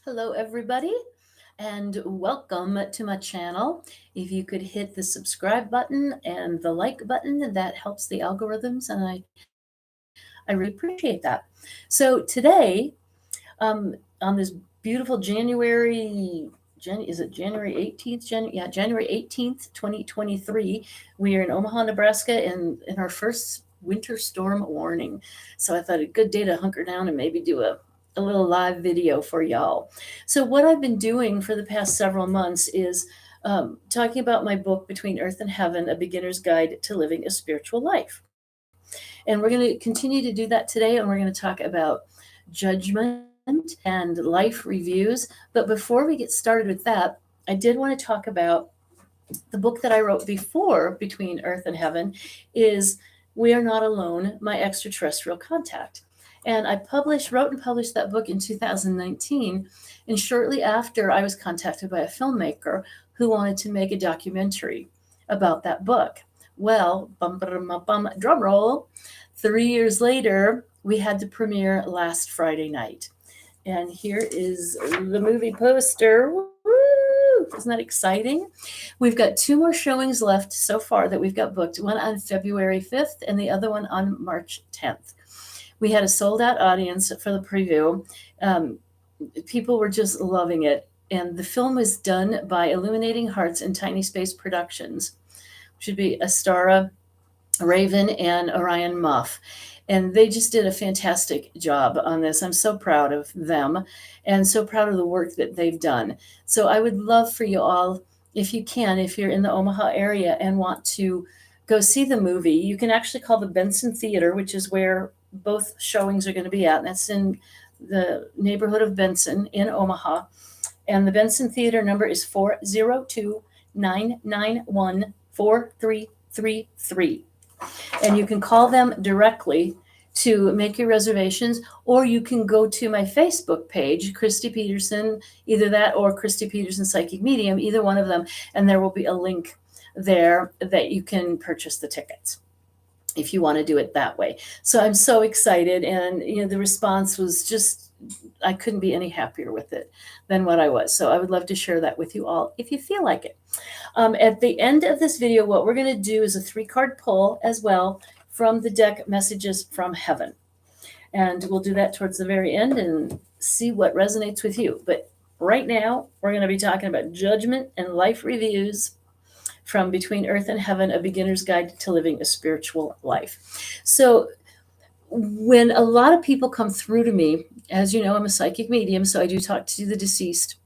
Hello, everybody, and welcome to my channel. If you could hit the subscribe button and the like button, that helps the algorithms, and I really appreciate that. So today, on this beautiful is it January 18th? January 18th, 2023. We are in Omaha, Nebraska, and in our first winter storm warning. So I thought a good day to hunker down and maybe do a little live video for y'all. So what I've been doing for the past several months is talking about my book, Between Earth and Heaven, A Beginner's Guide to Living a Spiritual Life. And we're going to continue to do that today, and we're going to talk about judgment and life reviews. But before we get started with that, I did want to talk about the book that I wrote before Between Earth and Heaven is We Are Not Alone, My Extraterrestrial Contact. And wrote and published that book in 2019. And shortly after, I was contacted by a filmmaker who wanted to make a documentary about that book. Well, drum roll, 3 years later, we had the premiere last Friday night. And here is the movie poster. Woo! Isn't that exciting? We've got two more showings left so far that we've got booked, one on February 5th and the other one on March 10th. We had a sold out audience for the preview. People were just loving it. And the film was done by Illuminating Hearts and Tiny Space Productions, which would be Astara Raven and Orion Muff. And they just did a fantastic job on this. I'm so proud of them and so proud of the work that they've done. So I would love for you all, if you can, if you're in the Omaha area and want to go see the movie, you can actually call the Benson Theater, which is where both showings are going to be at. And that's in the neighborhood of Benson in Omaha. And the Benson Theater number is 402-991-4333. And you can call them directly to make your reservations, or you can go to my Facebook page, Christy Peterson, either that or Christy Peterson Psychic Medium, either one of them, and there will be a link there that you can purchase the tickets if you want to do it that way. So I'm so excited, and the response was just, I couldn't be any happier with it than what I was. So I would love to share that with you all if you feel like it. At the end of this video, what we're going to do is a 3-card pull as well from the deck Messages from Heaven. And we'll do that towards the very end and see what resonates with you. But right now, we're going to be talking about judgment and life reviews from Between Earth and Heaven, A Beginner's Guide to Living a Spiritual Life. So when a lot of people come through to me, as you know, I'm a psychic medium, so I do talk to the deceased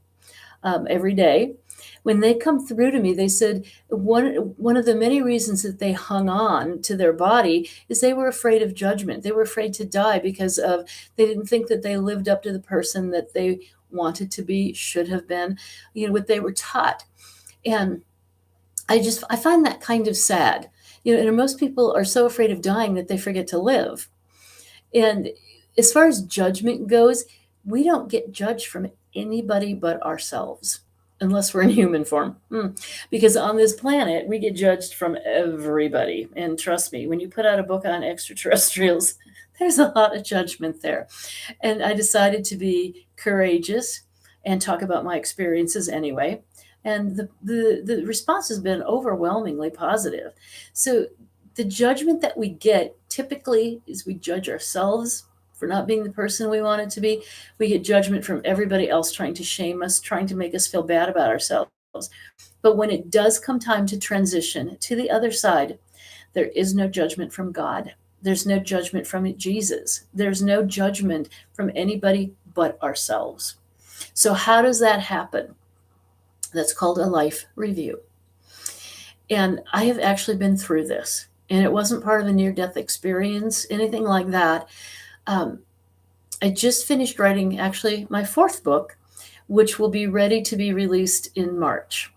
every day. When they come through to me, they said one of the many reasons that they hung on to their body is they were afraid of judgment. They were afraid to die because they didn't think that they lived up to the person that they wanted to be, should have been, what they were taught. And I find that kind of sad. And most people are so afraid of dying that they forget to live. And as far as judgment goes, we don't get judged from anybody but ourselves, unless we're in human form. Because on this planet, we get judged from everybody. And trust me, when you put out a book on extraterrestrials, there's a lot of judgment there. And I decided to be courageous and talk about my experiences anyway. And the response has been overwhelmingly positive. So the judgment that we get typically is we judge ourselves for not being the person we wanted to be. We get judgment from everybody else trying to shame us, trying to make us feel bad about ourselves. But when it does come time to transition to the other side, there is no judgment from God. There's no judgment from Jesus. There's no judgment from anybody but ourselves. So how does that happen? That's called a life review. And I have actually been through this. And it wasn't part of a near-death experience, anything like that. I just finished writing, actually, my 4th book, which will be ready to be released in March.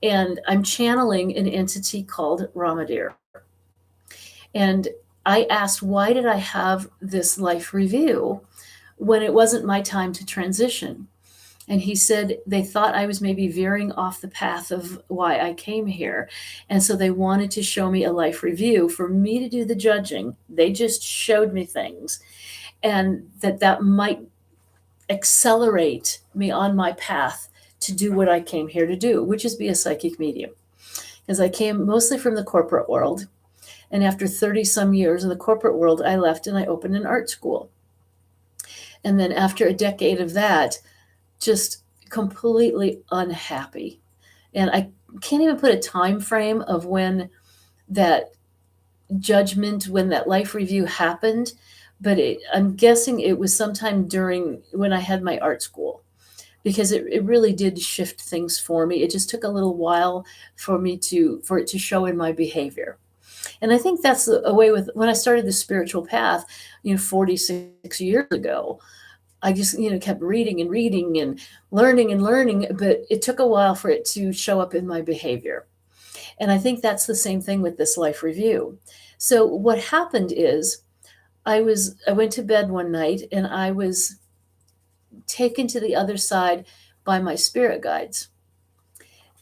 And I'm channeling an entity called Ramadir. And I asked, why did I have this life review when it wasn't my time to transition? And he said they thought I was maybe veering off the path of why I came here. And so they wanted to show me a life review for me to do the judging. They just showed me things. And that might accelerate me on my path to do what I came here to do, which is be a psychic medium. Because I came mostly from the corporate world. And after 30 some years in the corporate world, I left and I opened an art school. And then after a decade of that, just completely unhappy. And I can't even put a time frame of when that judgment, when that life review happened, but I'm guessing it was sometime during when I had my art school, because it really did shift things for me. It just took a little while for it to show in my behavior. And I think that's a way with when I started the spiritual path, 46 years ago. I just, kept reading and reading and learning, but it took a while for it to show up in my behavior. And I think that's the same thing with this life review. So what happened is I went to bed one night and I was taken to the other side by my spirit guides.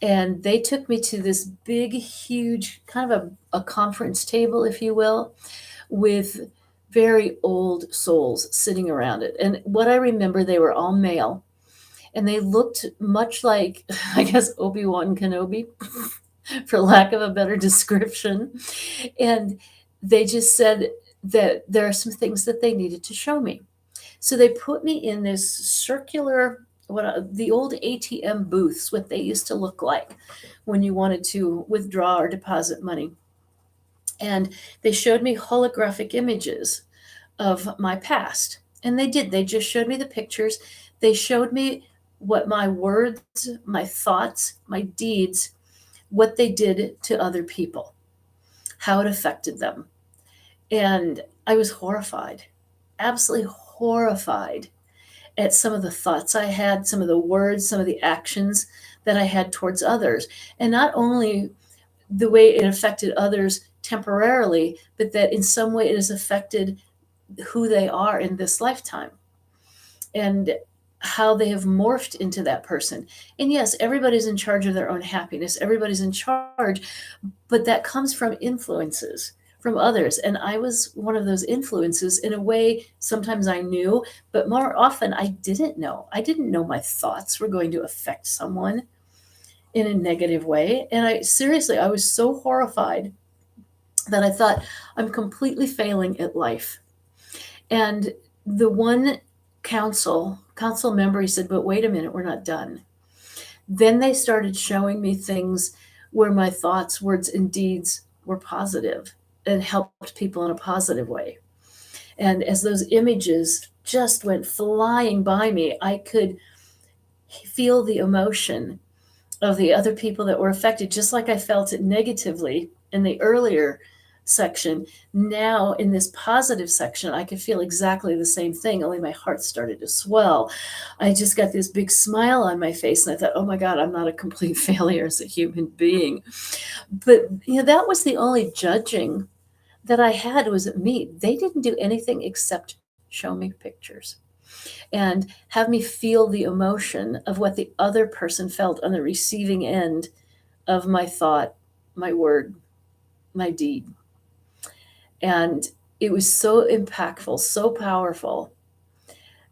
And they took me to this big, huge, kind of a conference table, if you will, with very old souls sitting around it. And what I remember, they were all male. And they looked much like, I guess, Obi-Wan Kenobi, for lack of a better description. And they just said that there are some things that they needed to show me. So they put me in this circular, the old ATM booths, what they used to look like when you wanted to withdraw or deposit money. And they showed me holographic images of my past. And they just showed me the pictures. They showed me what my words, my thoughts, my deeds, what they did to other people, how it affected them. And I was horrified, absolutely horrified at some of the thoughts I had, some of the words, some of the actions that I had towards others. And not only the way it affected others temporarily, but that in some way it has affected who they are in this lifetime and how they have morphed into that person. And yes, everybody's in charge of their own happiness. Everybody's in charge, but that comes from influences from others. And I was one of those influences in a way. Sometimes I knew, but more often I didn't know. I didn't know my thoughts were going to affect someone in a negative way. And I was so horrified that I thought, I'm completely failing at life. And the one council member, he said, but wait a minute, we're not done. Then they started showing me things where my thoughts, words, and deeds were positive and helped people in a positive way. And as those images just went flying by me, I could feel the emotion of the other people that were affected, just like I felt it negatively in the earlier section. Now in this positive section, I could feel exactly the same thing, only my heart started to swell. I just got this big smile on my face and I thought, oh my God, I'm not a complete failure as a human being. But that was the only judging that I had, was me. They didn't do anything except show me pictures and have me feel the emotion of what the other person felt on the receiving end of my thought, my word, my deed. And it was so impactful, so powerful,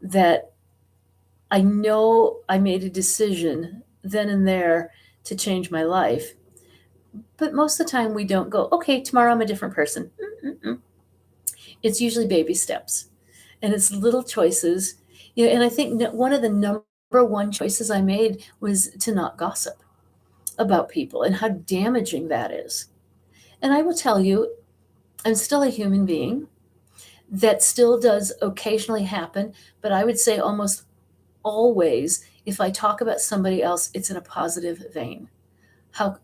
that I know I made a decision then and there to change my life. But most of the time we don't go, okay, tomorrow I'm a different person. Mm-mm-mm. It's usually baby steps and it's little choices. And I think one of the number one choices I made was to not gossip about people and how damaging that is. And I will tell you, I'm still a human being. That still does occasionally happen, but I would say almost always, if I talk about somebody else, it's in a positive vein.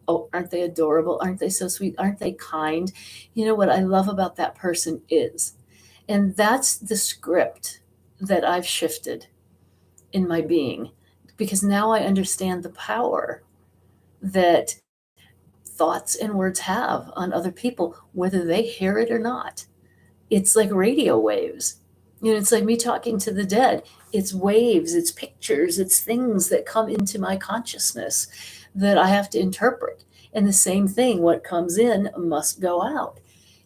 Aren't they adorable? Aren't they so sweet? Aren't they kind? What I love about that person is. And that's the script that I've shifted in my being, because now I understand the power that thoughts and words have on other people, whether they hear it or not. It's like radio waves. It's like me talking to the dead. It's waves, it's pictures, it's things that come into my consciousness that I have to interpret. And the same thing, what comes in must go out.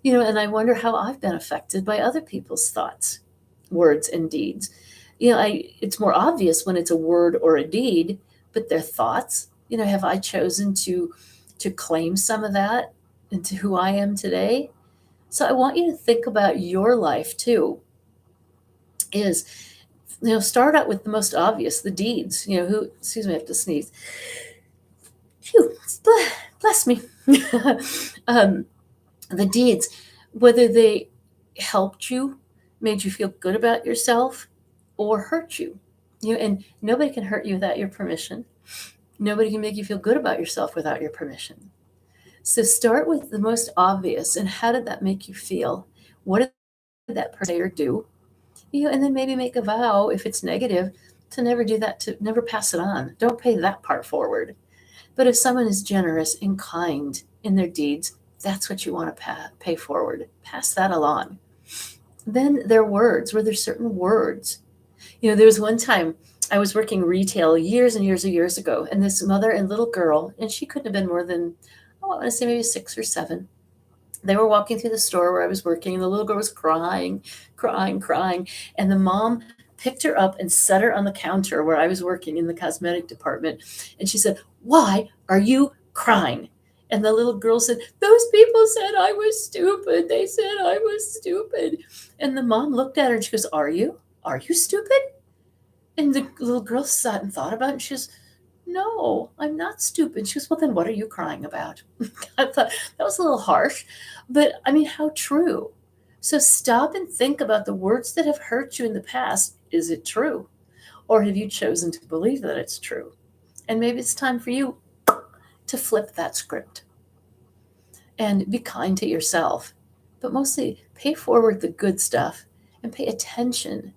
And I wonder how I've been affected by other people's thoughts, words, and deeds. It's more obvious when it's a word or a deed, but their thoughts, have I chosen to claim some of that into who I am today? So I want you to think about your life too. Is start out with the most obvious, the deeds. Who? Excuse me, I have to sneeze. Phew, bless me. um, the deeds, whether they helped you, made you feel good about yourself, or hurt you. And nobody can hurt you without your permission. Nobody can make you feel good about yourself without your permission. So start with the most obvious. And how did that make you feel? What did that person say or do? And then maybe make a vow, if it's negative, to never do that, to never pass it on. Don't pay that part forward. But if someone is generous and kind in their deeds, that's what you want to pay forward. Pass that along. Then their words, were there certain words? There was one time I was working retail years and years and years ago, and this mother and little girl, and she couldn't have been more than, I want to say maybe 6 or 7. They were walking through the store where I was working, and the little girl was crying, crying, crying. And the mom picked her up and set her on the counter where I was working in the cosmetic department. And she said, "Why are you crying?" And the little girl said, "Those people said I was stupid. They said I was stupid." And the mom looked at her and she goes, "Are you? Are you stupid?" And the little girl sat and thought about it. And she goes, "No, I'm not stupid." She goes, "Well, then what are you crying about?" I thought that was a little harsh, but I mean, how true. So stop and think about the words that have hurt you in the past. Is it true? Or have you chosen to believe that it's true? And maybe it's time for you to flip that script and be kind to yourself, but mostly pay forward the good stuff and pay attention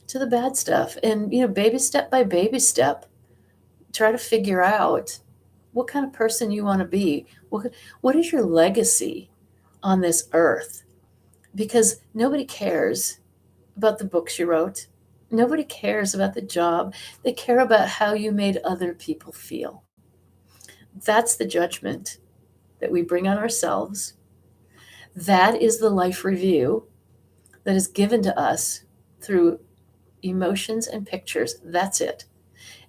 to the bad stuff. And, baby step by baby step, try to figure out what kind of person you want to be. What is your legacy on this earth? Because nobody cares about the books you wrote. Nobody cares about the job. They care about how you made other people feel. That's the judgment that we bring on ourselves. That is the life review that is given to us through emotions and pictures. That's it.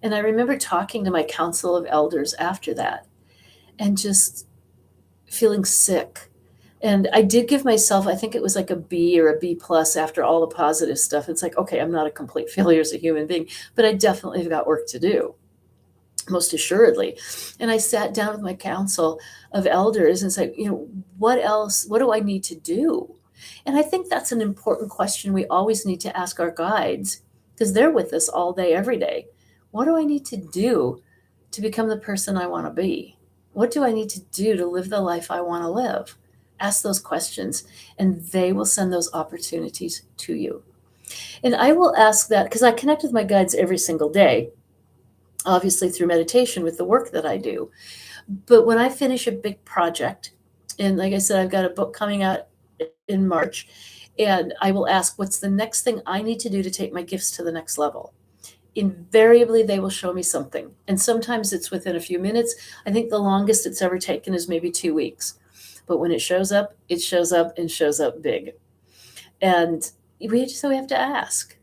And I remember talking to my council of elders after that and just feeling sick. And I did give myself, I think it was like a B or a B plus after all the positive stuff. It's like, okay, I'm not a complete failure as a human being, but I definitely have got work to do, most assuredly. And I sat down with my council of elders and said, what else? What do I need to do? And I think that's an important question we always need to ask our guides, because they're with us all day, every day. What do I need to do to become the person I want to be? What do I need to do to live the life I want to live? Ask those questions, and they will send those opportunities to you. And I will ask that because I connect with my guides every single day, obviously through meditation with the work that I do. But when I finish a big project, and like I said, I've got a book coming out in March, and I will ask, what's the next thing I need to do to take my gifts to the next level? Invariably, they will show me something. And sometimes it's within a few minutes. I think the longest it's ever taken is maybe 2 weeks. But when it shows up and shows up big. And we have to ask.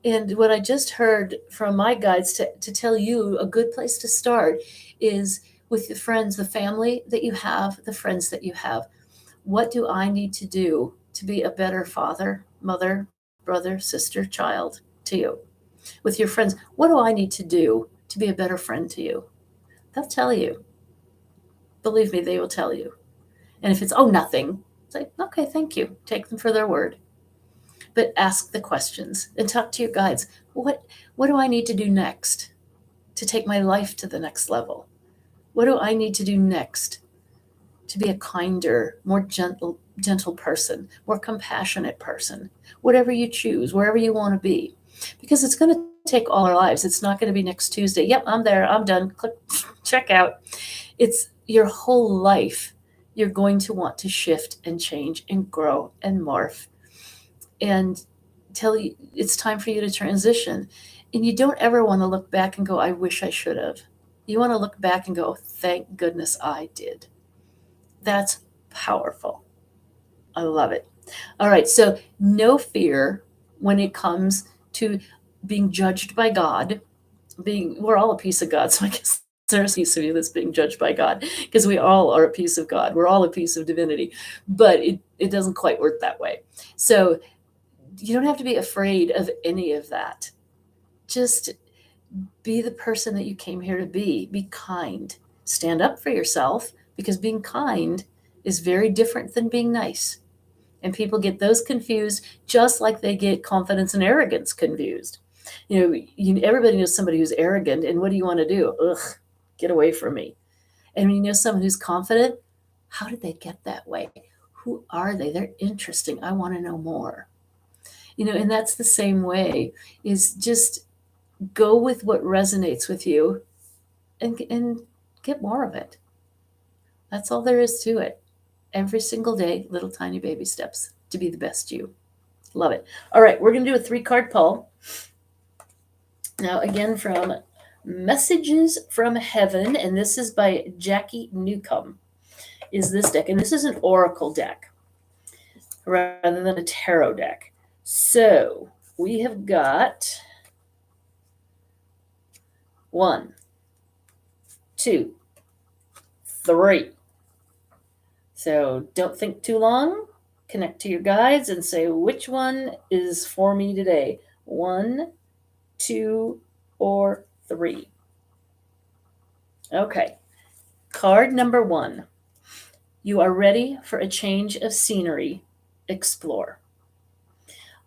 And what I just heard from my guides to tell you, a good place to start is with the friends, the family that you have, the friends that you have. What do I need to do to be a better father, mother, brother, sister, child to you? With your friends, what do I need to do to be a better friend to you? They'll tell you. Believe me, they will tell you. And if it's, oh, nothing, it's like, okay, thank you. Take them for their word. But ask the questions and talk to your guides. What do I need to do next to take my life to the next level? What do I need to do next to be a kinder, more gentle person, more compassionate person? Whatever you choose, wherever you want to be. Because it's going to take all our lives. It's not going to be next Tuesday. Yep, I'm there. I'm done. Click, check out. It's your whole life. You're going to want to shift and change and grow and morph. And tell you it's time for you to transition. And you don't ever want to look back and go, I wish I should have. You want to look back and go, thank goodness I did. That's powerful. I love it. All right. So no fear when it comes to being judged by God. We're all a piece of God, so I guess there's a piece of you that's being judged by God, because we all are a piece of God. We're all a piece of divinity, but it doesn't quite work that way. So you don't have to be afraid of any of that. Just be the person that you came here to be. Be kind. Stand up for yourself, because being kind is very different than being nice. And people get those confused, just like they get confidence and arrogance confused. Everybody knows somebody who's arrogant, and what do you want to do? Ugh, get away from me. And when you know someone who's confident, how did they get that way? Who are they? They're interesting. I want to know more. And that's the same way, is just go with what resonates with you, and get more of it. That's all there is to it. Every single day, little tiny baby steps to be the best you. Love it. All right, we're going to do a 3-card pull. Now, again, from Messages from Heaven, and this is by Jackie Newcomb, is this deck. And this is an oracle deck rather than a tarot deck. So we have got 1, 2, 3. So don't think too long. Connect to your guides and say, which one is for me today? 1, 2, or 3. Okay. Card number 1. You are ready for a change of scenery. Explore.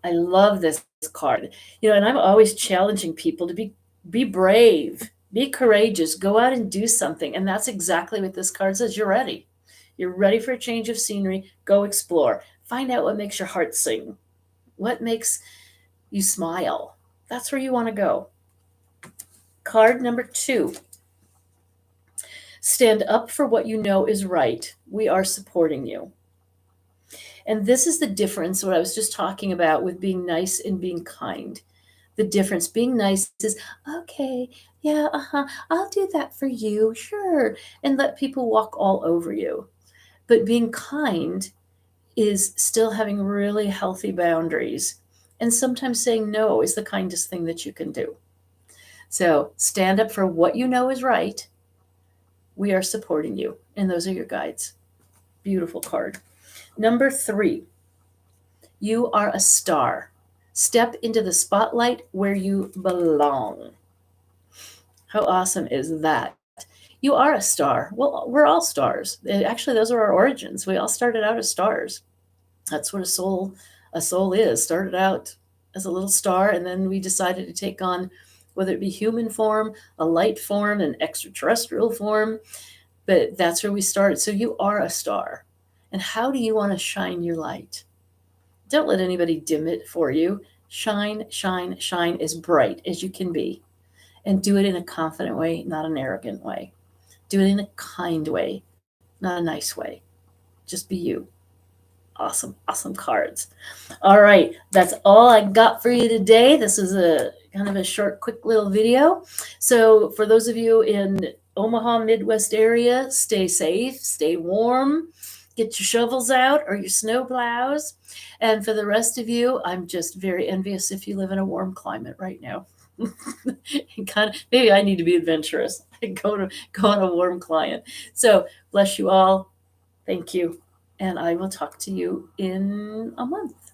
I love this card. And I'm always challenging people to be brave, be courageous, go out and do something. And that's exactly what this card says. You're ready. You're ready for a change of scenery. Go explore. Find out what makes your heart sing. What makes you smile. That's where you want to go. Card number 2. Stand up for what you know is right. We are supporting you. And this is the difference, what I was just talking about with being nice and being kind. The difference, being nice is, okay, yeah, I'll do that for you, sure, and let people walk all over you. But being kind is still having really healthy boundaries. And sometimes saying no is the kindest thing that you can do. So stand up for what you know is right. We are supporting you. And those are your guides. Beautiful card. Number 3, you are a star. Step into the spotlight where you belong. How awesome is that? You are a star. Well, we're all stars. Actually, those are our origins. We all started out as stars. That's what a soul is. Started out as a little star, and then we decided to take on, whether it be human form, a light form, an extraterrestrial form, but that's where we started. So you are a star. And how do you want to shine your light? Don't let anybody dim it for you. Shine, shine, shine as bright as you can be. And do it in a confident way, not an arrogant way. Do it in a kind way, not a nice way. Just be you. Awesome, awesome cards. All right, that's all I got for you today. This is a kind of a short, quick little video. So for those of you in Omaha, Midwest area, stay safe, stay warm. Get your shovels out or your snow plows. And for the rest of you, I'm just very envious if you live in a warm climate right now. Maybe I need to be adventurous and go on a warm climate. So bless you all. Thank you. And I will talk to you in a month.